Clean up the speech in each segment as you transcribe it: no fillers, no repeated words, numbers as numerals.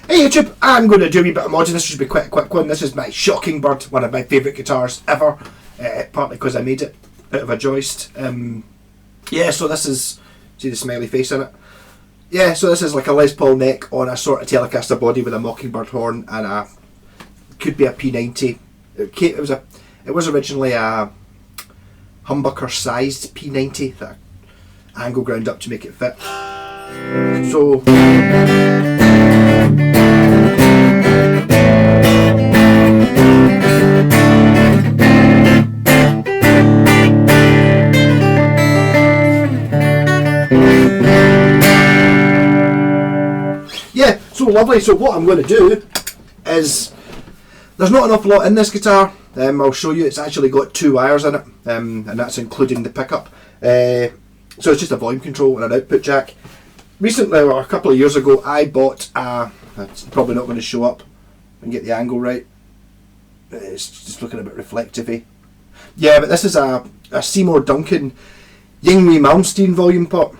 Hey YouTube, I'm going to do a wee bit of modding. This should be quite a quick one. This is my Shocking Bird, one of my favourite guitars ever, partly because I made it out of a joist. Yeah, so this is, see the smiley face in it? Yeah, so this is like a Les Paul neck on a sort of Telecaster body with a Mockingbird horn and a, could be a P90. It was originally a humbucker sized P90 that I angle ground up to make it fit. So yeah, so lovely. So what I'm going to do is, there's not an awful lot in this guitar. I'll show you. It's actually got 2 wires in it, and that's including the pickup. So it's just a volume control and an output jack. Recently, or a couple of years ago, I bought a, it's probably not going to show up and get the angle right. It's just looking a bit reflective-y. Yeah, but this is a Seymour Duncan YNGWIE MALMSTEEN volume pot.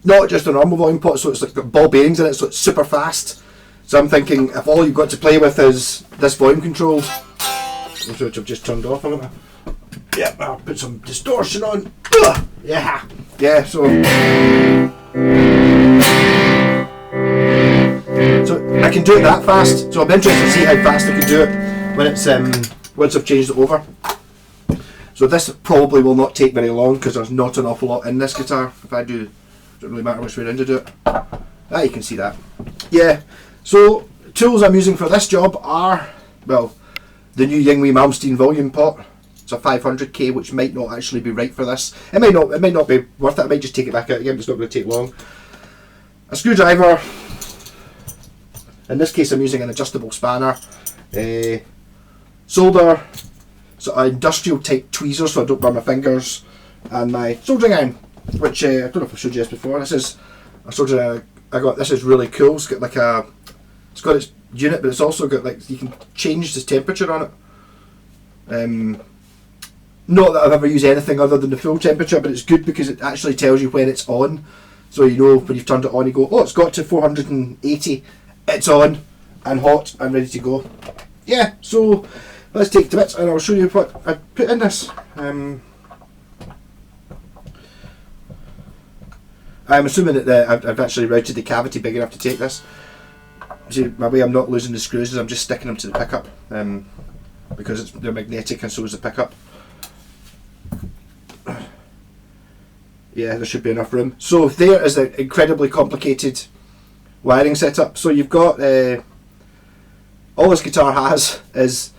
Not just a normal volume pot, so it's like got ball bearings in it, so it's super fast. So I'm thinking, if all you've got to play with is this volume control, which I've just turned off, haven't I? Yeah, I'll put some distortion on. Ugh, yeah, yeah. So I can do it that fast. So I'm interested to see how fast I can do it when it's once I've changed it over. So this probably will not take very long because there's not an awful lot in this guitar. If I do, it doesn't really matter which way around to do it. Ah, you can see that. Yeah. So tools I'm using for this job are, well, the new YNGWIE MALMSTEEN volume pot. It's a 500k, which might not actually be right for this. It might not be worth it. I might just take it back out again, but it's not going to take long. A screwdriver. In this case, I'm using an adjustable spanner. Solder, sort of industrial type tweezers, so I don't burn my fingers, and my soldering iron, which I don't know if I've showed you this before. This is a soldering iron I got. This is really cool. It's got like a, it's got its unit, but it's also got like, you can change the temperature on it. Not that I've ever used anything other than the full temperature, but it's good because it actually tells you when it's on. So you know when you've turned it on, you go, oh, it's got to 480, it's on and hot and ready to go. Yeah, so let's take it to bits and I'll show you what I put in this. I'm assuming that I've actually routed the cavity big enough to take this. See, my way I'm not losing the screws is I'm just sticking them to the pickup, because they're magnetic and so is the pickup. Yeah, there should be enough room. So there is an incredibly complicated wiring setup. So you've got, all this guitar has is,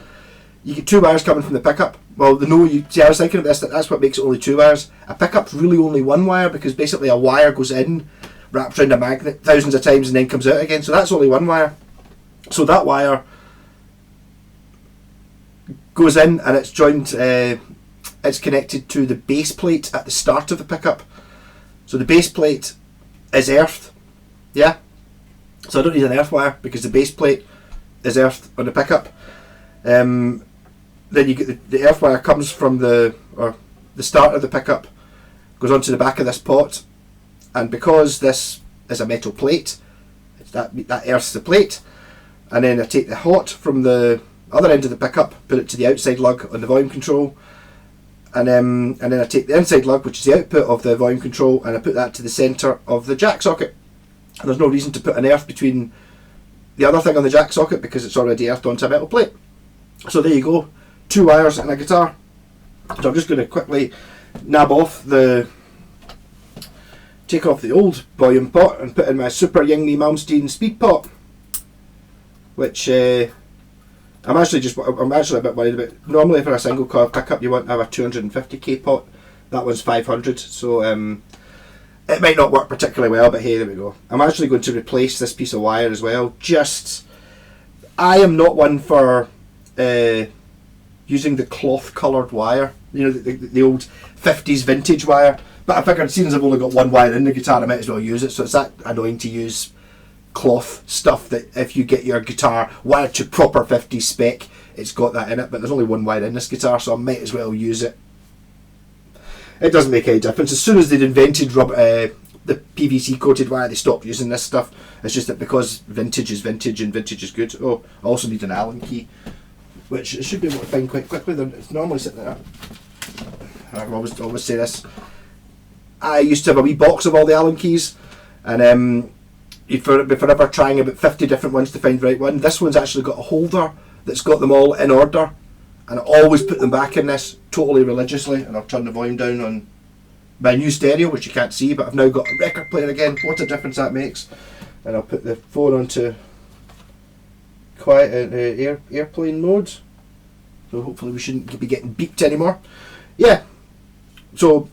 you get 2 wires coming from the pickup. Well, see, I was thinking of this, that's what makes it only 2 wires. A pickup's really only 1 wire because basically a wire goes in, wraps around a magnet thousands of times and then comes out again. So that's only 1 wire. So that wire goes in and it's joined, it's connected to the base plate at the start of the pickup. So the base plate is earthed, yeah? So I don't need an earth wire because the base plate is earthed on the pickup. Then you get the earth wire comes from the start of the pickup, goes onto the back of this pot, and because this is a metal plate, that earths the plate, and then I take the hot from the other end of the pickup, put it to the outside lug on the volume control, and then I take the inside lug, which is the output of the volume control, and I put that to the centre of the jack socket. And there's no reason to put an earth between the other thing on the jack socket because it's already earthed onto a metal plate. So there you go, 2 wires in a guitar. So I'm just going to quickly take off the old volume pot and put in my super YNGWIE MALMSTEEN speed pot, which I'm actually a bit worried about. Normally for a single coil pickup you want to have a 250k pot. That one's 500, so it might not work particularly well, but hey, there we go. I'm actually going to replace this piece of wire as well. I am not one for using the cloth coloured wire, you know, the old 50s vintage wire, but I figured since I've only got 1 wire in the guitar I might as well use it. So it's that annoying to use cloth stuff that if you get your guitar wired to proper 50s spec, it's got that in it, but there's only 1 wire in this guitar, so I might as well use it. It doesn't make any difference. As soon as they'd invented the PVC coated wire, they stopped using this stuff. It's just that because vintage is vintage and vintage is good. Oh, I also need an Allen key, which I should be able to find quite quickly. It's normally sitting there. I always say this. I used to have a wee box of all the Allen keys, and you'd be forever trying about 50 different ones to find the right one. This one's actually got a holder that's got them all in order, and I always put them back in this totally religiously. And I'll turn the volume down on my new stereo, which you can't see, but I've now got a record player again. What a difference that makes. And I'll put the phone onto quiet airplane mode, so hopefully we shouldn't be getting beeped anymore. Yeah, so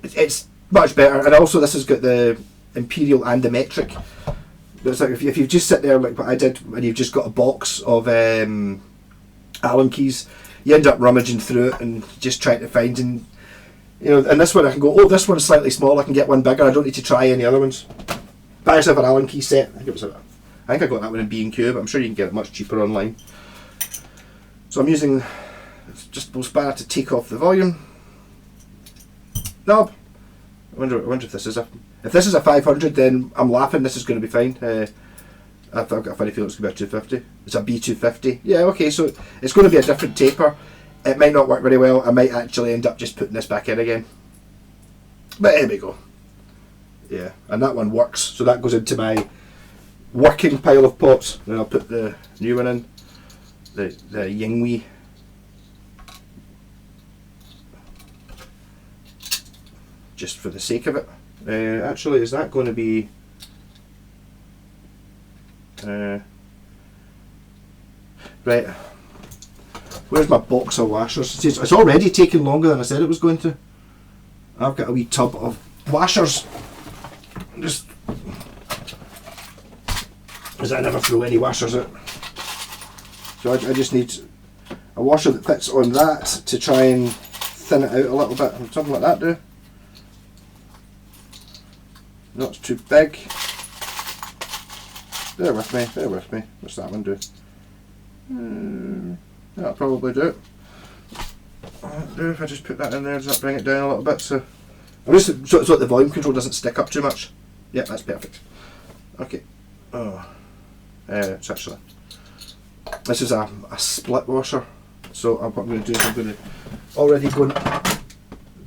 it's much better. And also this has got the imperial and the metric. It's like if you just sit there like what I did, and you've just got a box of Allen keys, you end up rummaging through it and just trying to find, and you know, and this one I can go, oh, this one's slightly small, I can get one bigger, I don't need to try any other ones. Buy yourself an Allen key set. I think I got that one in B&Q, but I'm sure you can get it much cheaper online. So I'm using adjustable spanner to take off the volume knob. I wonder if this is a 500, then I'm laughing. This is going to be fine. I've got a funny feeling it's going to be a 250. It's a B250. Yeah, okay, so it's going to be a different taper. It might not work very well. I might actually end up just putting this back in again. But here we go. Yeah, and that one works. So that goes into my working pile of pots. Then I'll put the new one in. The YNGWIE. Just for the sake of it. Actually, is that going to be... right. Where's my box of washers? It's already taking longer than I said it was going to. I've got a wee tub of washers. Just... because I never throw any washers out. So I just need a washer that fits on that to try and thin it out a little bit. Something like that, do. Not too big. Bear with me, bear with me. What's that one do? That'll probably do it. If I just put that in there, does that bring it down a little bit? So that the volume control doesn't stick up too much. Yeah, that's perfect. Okay. Oh, it's actually, this is a split washer. So what I'm going to do is I'm going to already go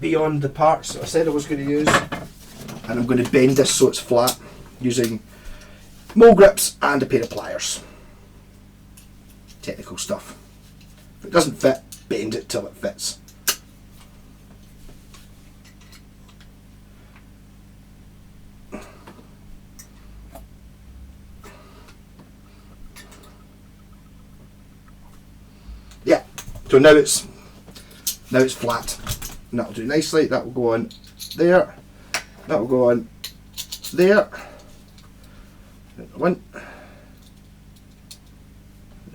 beyond the parts that I said I was going to use, and I'm going to bend this so it's flat using mole grips and a pair of pliers. Technical stuff. If it doesn't fit, bend it till it fits. Yeah, so now it's flat, and that'll do nicely. That will go on there. That will go on there. One,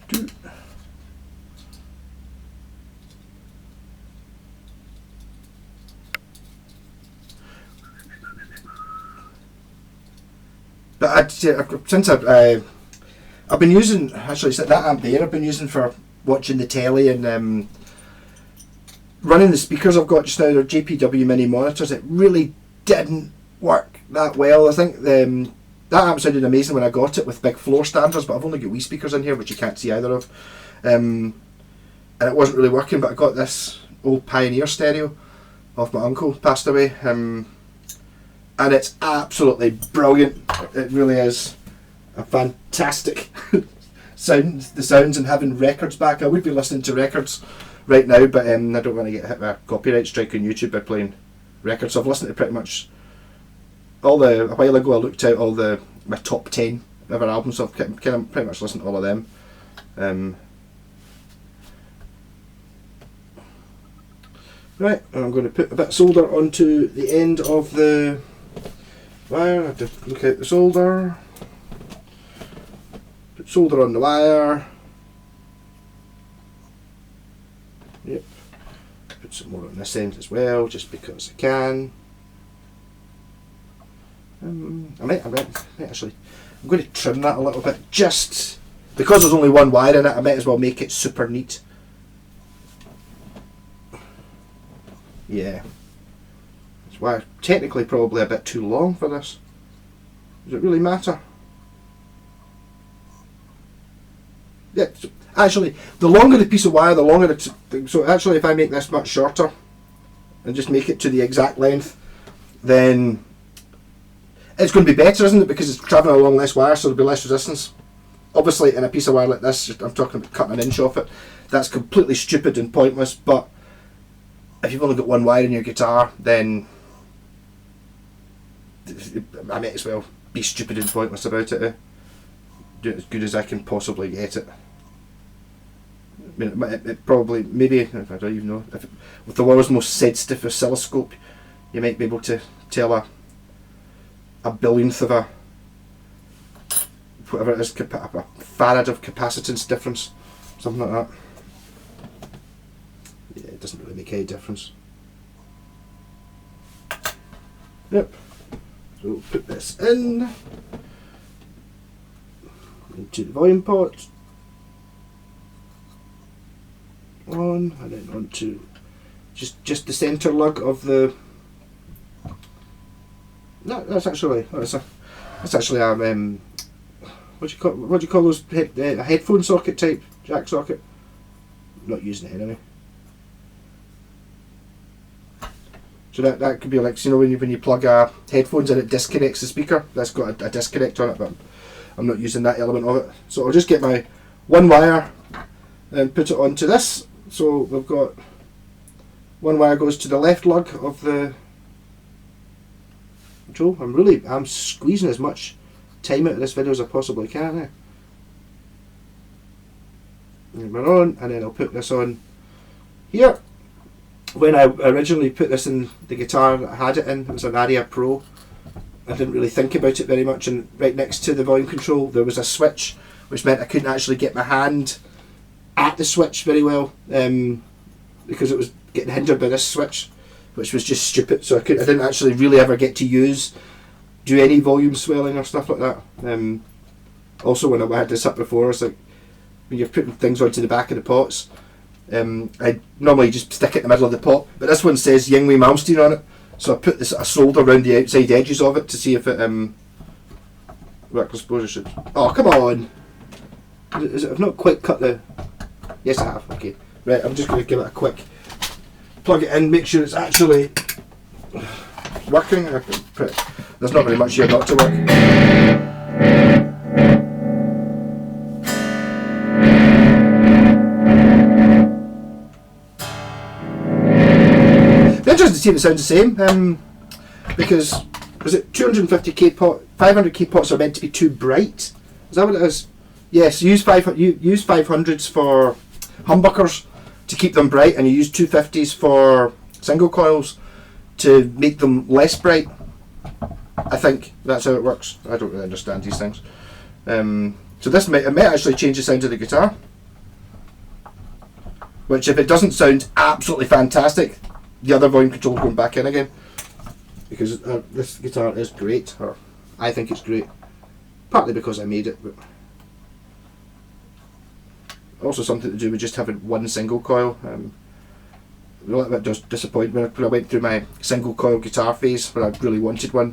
two. But since I've been using, actually that amp there I've been using for watching the telly and running the speakers I've got just now. They're JPW mini monitors. It really didn't work that well. I think that amp sounded amazing when I got it with big floor standards, but I've only got wee speakers in here which you can't see either of, and it wasn't really working. But I got this old Pioneer stereo off my uncle, passed away, and it's absolutely brilliant. It really is a fantastic the sounds, and having records back. I would be listening to records right now, but I don't want to get hit by a copyright strike on YouTube by playing records. So I've listened to pretty much a while ago I looked out all my top 10 of our albums, so I've kind of pretty much listened to all of them. Right, I'm going to put a bit of solder onto the end of the wire. I have to look out the solder. Put solder on the wire. Yep. Put some more on this end as well, just because I can. I might actually, I'm going to trim that a little bit, just because there's only one wire in it. I might as well make it super neat. That's why technically probably a bit too long for this. Does it really matter? Yeah, actually, the longer the piece of wire, the longer the... So actually, if I make this much shorter and just make it to the exact length, then it's going to be better, isn't it? Because it's travelling along less wire, so there'll be less resistance. Obviously, in a piece of wire like this, I'm talking about cutting an inch off it, that's completely stupid and pointless, but if you've only got one wire in your guitar, then I might as well be stupid and pointless about it. Do it as good as I can possibly get it. I mean, it probably, maybe, I don't even know, if with the world's most sensitive oscilloscope, you might be able to tell a billionth of a, whatever it is, a farad of capacitance difference, something like that. Yeah, it doesn't really make any difference. Yep. So we'll put this in into the volume pot. On and then onto just the centre lug of the. No, that's actually a what do you call those a headphone socket type jack socket. I'm not using it anyway. So that could be like, you know, when you plug headphones and it disconnects the speaker. That's got a disconnect on it, but I'm not using that element of it. So I'll just get my one wire and put it onto this. So we've got one wire goes to the left lug of the control. I'm squeezing as much time out of this video as I possibly can. And we're on, and then I'll put this on here. When I originally put this in the guitar that I had it in, it was an Aria Pro. I didn't really think about it very much, and right next to the volume control there was a switch, which meant I couldn't actually get my hand at the switch very well, because it was getting hindered by this switch, which was just stupid. So I didn't actually really ever get to do any volume swelling or stuff like that. Also, when I had this up before, it's like when you're putting things onto the back of the pots, I normally just stick it in the middle of the pot, but this one says YNGWIE MALMSTEEN on it, so I put a solder around the outside edges of it to see if it works. I suppose I should. Oh, come on! Is it? I've not quite cut the. Yes, I have. Okay, right. I'm just going to give it a quick plug it in, make sure it's actually working. There's not really much here not to work. Interesting to see if it sounds the same, because was it 250k pot, 500k pots are meant to be too bright? Is that what it is? Yes, use 500s for humbuckers to keep them bright, and you use 250s for single coils to make them less bright. I think that's how it works. I don't really understand these things. So this might actually change the sound of the guitar, which if it doesn't sound absolutely fantastic, the other volume control going back in again, because this guitar is great, or I think it's great, partly because I made it, but also something to do with just having one single coil. A little bit just disappointed when I went through my single coil guitar phase where I really wanted one.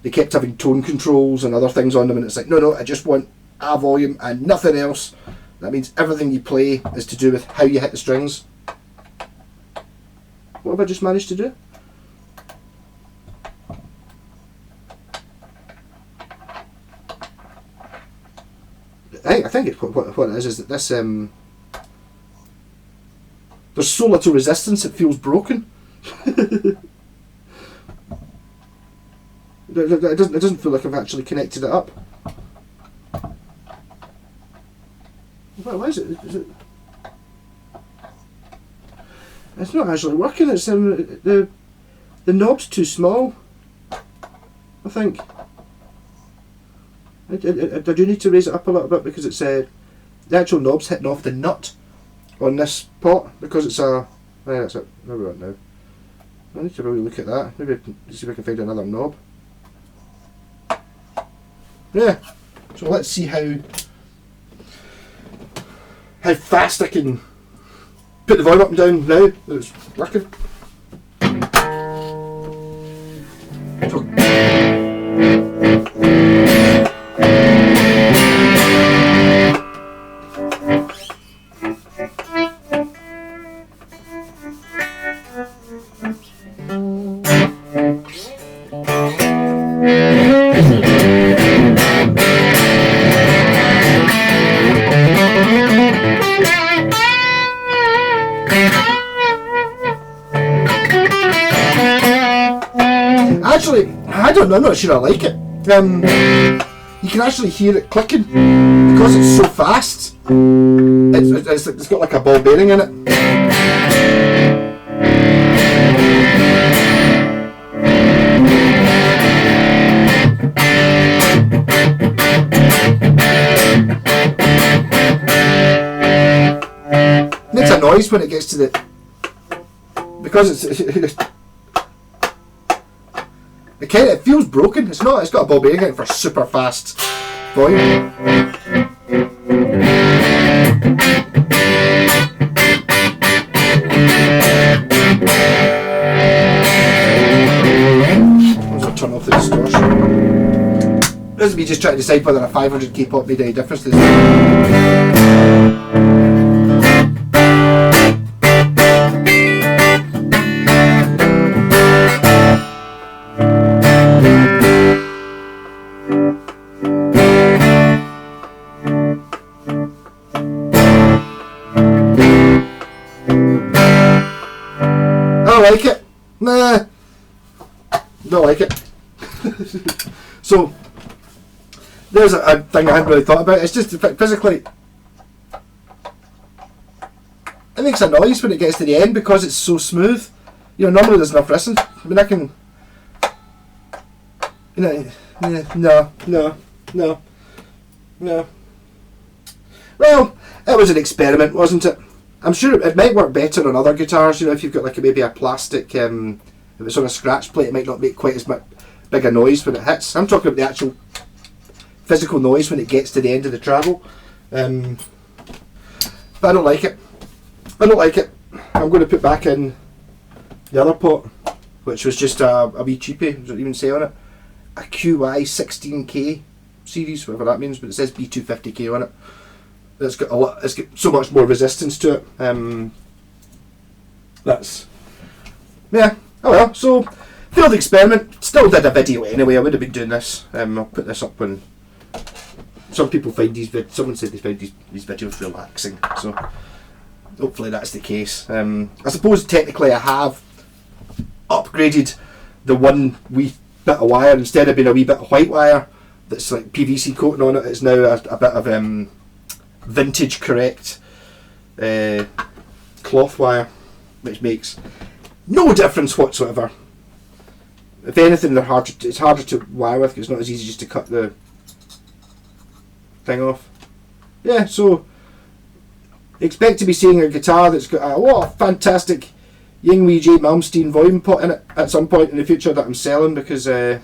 They kept having tone controls and other things on them, and it's like, no, I just want a volume and nothing else. That means everything you play is to do with how you hit the strings. What have I just managed to do? I think it's what it is that this there's so little resistance it feels broken. It doesn't feel like I've actually connected it up. Why is it? It's not actually working. It's the knob's too small, I think. I do need to raise it up a little bit because it's the actual knob's hitting off the nut on this pot, because it's a. That's it. Where we're at now. I need to really look at that. Maybe I can see if I can find another knob. Yeah. So let's see how fast I can put the volume up and down now that it's working. don't know, I'm not sure I like it. You can actually hear it clicking because it's so fast. It's got like a ball bearing in it. It makes a noise when it gets to the, because it feels broken. It's not. It's got a ball bearing in it for super fast volume. I'll turn off the distortion. This is me just trying to decide whether a 500k pot made any difference to this. Like it? Nah, don't like it. So there's a thing I hadn't really thought about. It's just physically, it makes a noise when it gets to the end because it's so smooth. You know, normally there's enough wristling. I mean, I can, you know, no. Well, it was an experiment, wasn't it? I'm sure it might work better on other guitars, you know, if you've got like maybe a plastic, if it's on a scratch plate, it might not make quite as big a noise when it hits. I'm talking about the actual physical noise when it gets to the end of the travel. But I don't like it. I'm going to put back in the other pot, which was just a wee cheapie, does it even say on it? A QY 16K series, whatever that means, but it says B250K on it. It's got so much more resistance to it. That's, yeah. Oh well. So failed experiment. Still did a video anyway. I would have been doing this. I'll put this up when some people find someone said they found these videos relaxing. So hopefully that's the case. I suppose technically I have upgraded the one wee bit of wire. Instead of being a wee bit of white wire that's like PVC coating on it, it's now a bit of vintage correct cloth wire, which makes no difference whatsoever. If anything, it's harder to wire with because it's not as easy just to cut the thing off. Yeah, so expect to be seeing a guitar that's got a fantastic YNGWIE Malmsteen volume pot in it at some point in the future that I'm selling because it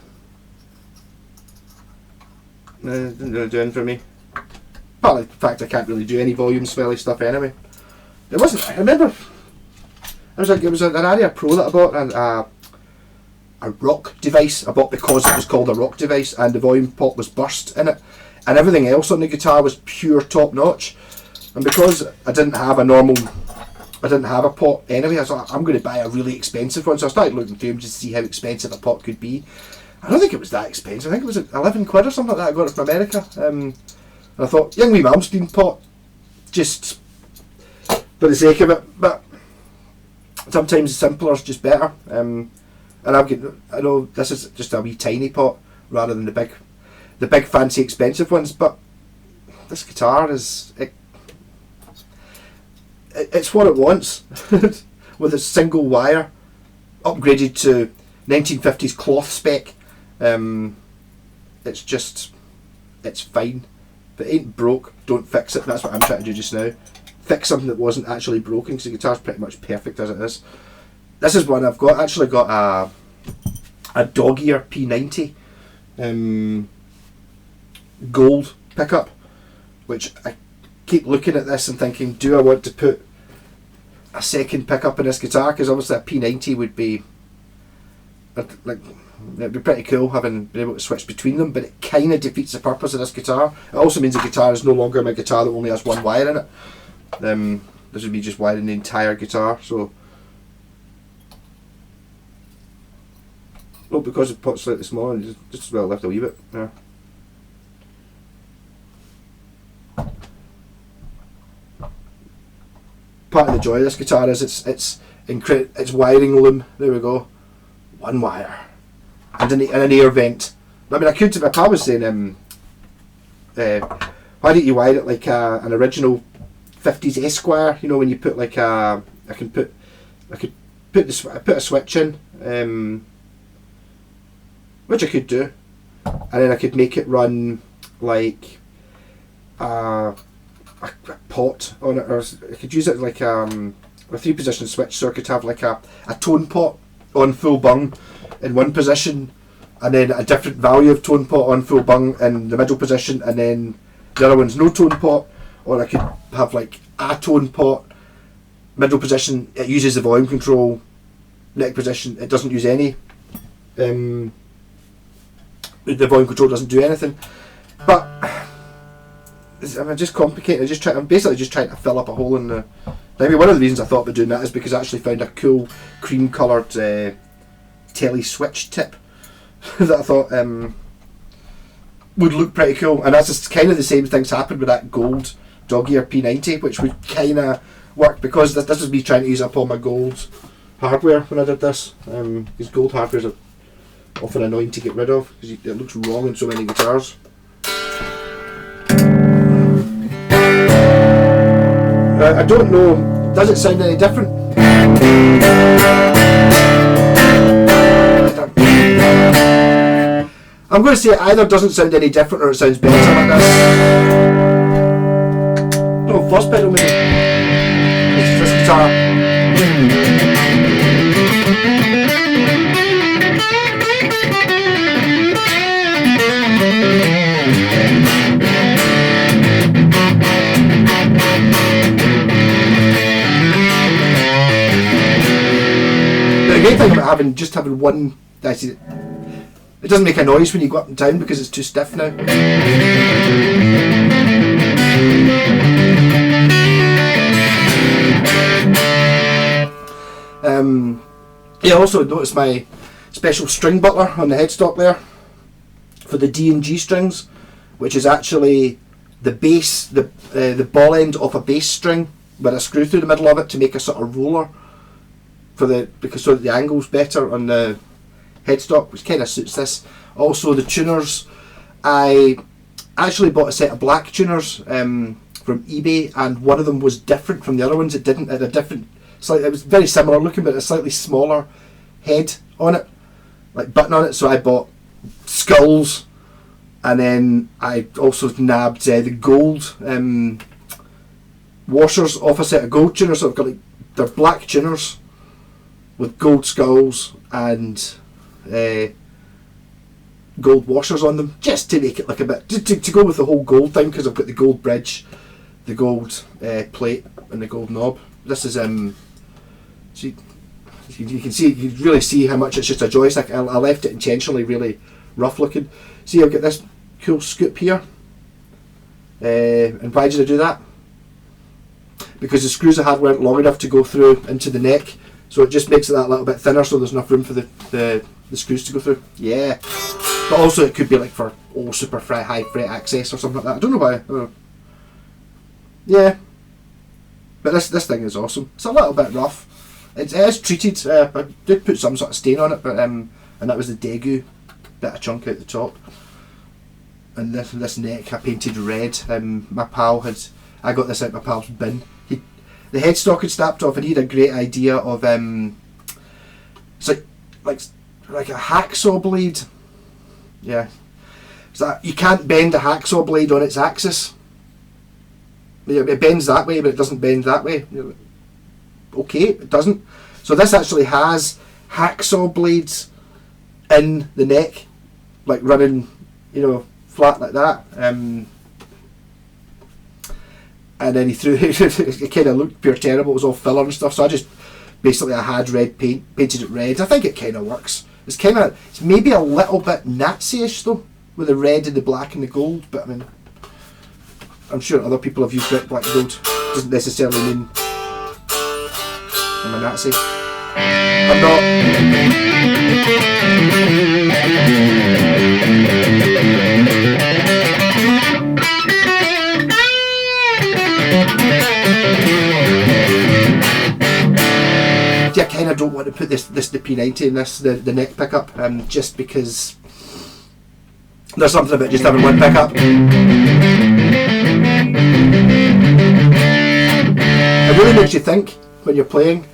didn't really do anything for me. Partly the fact I can't really do any volume smelly stuff anyway. It wasn't. I remember. It was an Aria Pro that I bought, and a rock device I bought because it was called a rock device, and the volume pot was burst in it, and everything else on the guitar was pure top notch. And because I didn't have a pot anyway, I was like, I'm going to buy a really expensive one. So I started looking through them just to see how expensive a pot could be. I don't think it was that expensive. I think it was 11 quid or something like that. I got it from America. And I thought, YNGWIE Malmsteen pot, just for the sake of it, but sometimes simpler is just better. And I know this is just a wee tiny pot rather than the big fancy expensive ones, but this guitar is it's what it wants with a single wire upgraded to 1950s cloth spec. It's fine. If it ain't broke, don't fix it. That's what I'm trying to do just now. Fix something that wasn't actually broken, because the guitar's pretty much perfect as it is. This is one I've got. Actually got a dog ear P90 gold pickup, which I keep looking at this and thinking, do I want to put a second pickup in this guitar? Because obviously a P90 would be like, it'd be pretty cool having been able to switch between them, but it kind of defeats the purpose of this guitar. It also means the guitar is no longer my guitar that only has one wire in it. This would be just wiring the entire guitar. So, well, because the pot's slightly smaller, just as well lift a wee bit. Yeah. Part of the joy of this guitar is its wiring loom. There we go. One wire. and an air vent. I mean, I could. My pal was saying, why don't you wire it like an original 50s Esquire? You know, when you put like I could put a switch in, which I could do, and then I could make it run like a pot on it, or I could use it like a 3-position switch, so I could have like a tone pot on full bung in one position, and then a different value of tone pot on full bung in the middle position, and then the other one's no tone pot. Or I could have like a tone pot, middle position, it uses the volume control, neck position, it doesn't use any. The volume control doesn't do anything. But I'm just complicated. I'm basically just trying to fill up a hole in the. Maybe one of the reasons I thought about doing that is because I actually found a cool cream coloured telly switch tip that I thought would look pretty cool. And that's just kind of the same things happened with that gold dog ear P90, which would kind of work because this was me trying to use up all my gold hardware when I did this. Because gold hardware are often annoying to get rid of because it looks wrong in so many guitars. I don't know, does it sound any different? I'm going to say it either doesn't sound any different or it sounds better like this. No, first pedal maybe. It's this guitar. The great thing about having one, it doesn't make a noise when you go up and down because it's too stiff now. Yeah, also notice my special string butler on the headstock there for the D and G strings, which is actually the bass, the ball end of a bass string with a screw through the middle of it to make a sort of roller because so that the angle's better on the headstock, which kind of suits this. Also the tuners, I actually bought a set of black tuners from eBay, and one of them was different from the other ones. It had a different, it was very similar looking, but a slightly smaller head on it, like button on it. So I bought skulls, and then I also nabbed the gold washers off a set of gold tuners. So I've got they're black tuners with gold skulls and gold washers on them, just to make it look a bit to go with the whole gold thing, because I've got the gold bridge, the gold plate, and the gold knob. This is so you can see, you can really see how much it's just a joystick. I left it intentionally really rough looking. See, I've got this cool scoop here, and why did I do that? Because the screws I had weren't long enough to go through into the neck, so it just makes it that little bit thinner, so there's enough room for the screws to go through. Yeah, but also it could be like for super high fret access or something like that. I don't know why. I don't know. Yeah, but this thing is awesome. It's a little bit rough. It is treated. I did put some sort of stain on it, but and that was the Daegu bit of chunk out the top. And this neck I painted red. I got this out of my pal's bin. The headstock had snapped off, and he had a great idea of it's like a hacksaw blade. Yeah, so you can't bend a hacksaw blade on its axis. It bends that way, but it doesn't bend that way. Okay, it doesn't. So this actually has hacksaw blades in the neck, like running, flat like that. And then he threw it kind of looked pure terrible. It was all filler and stuff. So I had red paint, painted it red. I think it kind of works. It's maybe a little bit Nazi-ish though, with the red and the black and the gold. But I mean, I'm sure other people have used black and gold. Doesn't necessarily mean I'm a Nazi. I'm not. I kind of don't want to put this the P90 in this, the neck pickup, just because there's something about just having one pickup. It really makes you think when you're playing.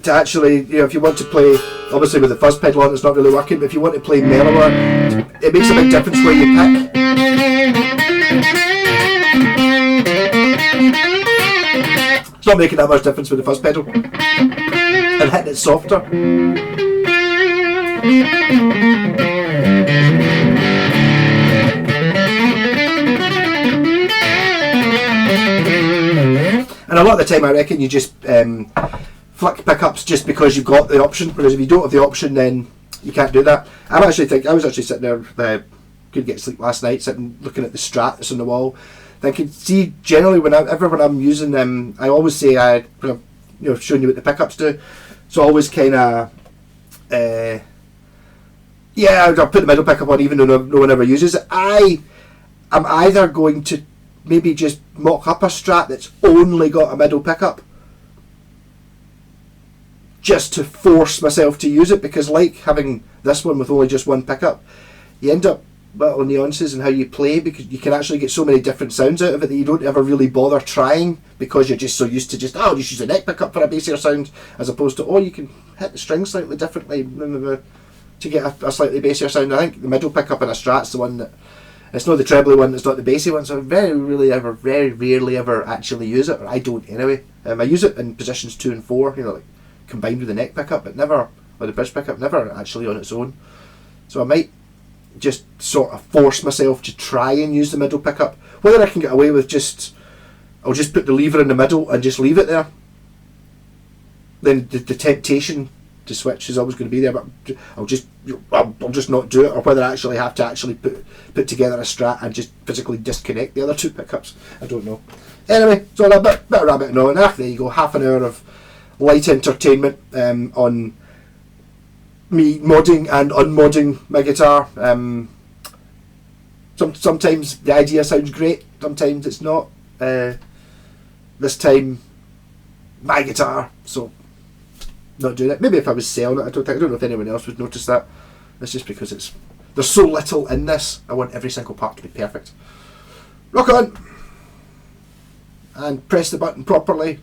To actually, if you want to play, obviously with the fuzz pedal on, it's not really working, but if you want to play mellower, it makes a big difference where you pick. It's not making that much difference with the fuzz pedal. And hitting it softer. And a lot of the time I reckon you just flick pickups just because you've got the option, whereas if you don't have the option then you can't do that. I was actually sitting there, couldn't get sleep last night, sitting looking at the Strat that's on the wall, thinking, see, generally when I'm using them, I always say when I'm showing you what the pickups do, so I always kind of I'll put the middle pickup on even though no one ever uses it. I'm either going to maybe just mock up a Strat that's only got a middle pickup, just to force myself to use it, because like having this one with only just one pickup, you end up little nuances in how you play, because you can actually get so many different sounds out of it that you don't ever really bother trying, because you're just so used to just use a neck pickup for a bassier sound, as opposed to you can hit the strings slightly differently to get a slightly bassier sound. I think the middle pickup in a Strat's the one that, it's not the trebly one, it's not the bassy one, so I very rarely ever actually use it, or I don't anyway. I use it in positions 2 and 4, like combined with the neck pickup, but never, or the bridge pickup, never actually on its own. So I might just sort of force myself to try and use the middle pickup. Whether I can get away with I'll just put the lever in the middle and just leave it there, then the temptation to switch is always going to be there, but I'll just not do it, or whether I actually have to put together a Strat and just physically disconnect the other 2 pickups, I don't know. Anyway, so a bit of rabbiting on. There you go, half an hour of light entertainment on me modding and unmodding my guitar. Sometimes the idea sounds great, sometimes it's not. This time, my guitar, so not doing it. Maybe if I was selling it, I don't know if anyone else would notice that. It's just because there's so little in this. I want every single part to be perfect. Rock on! And press the button properly.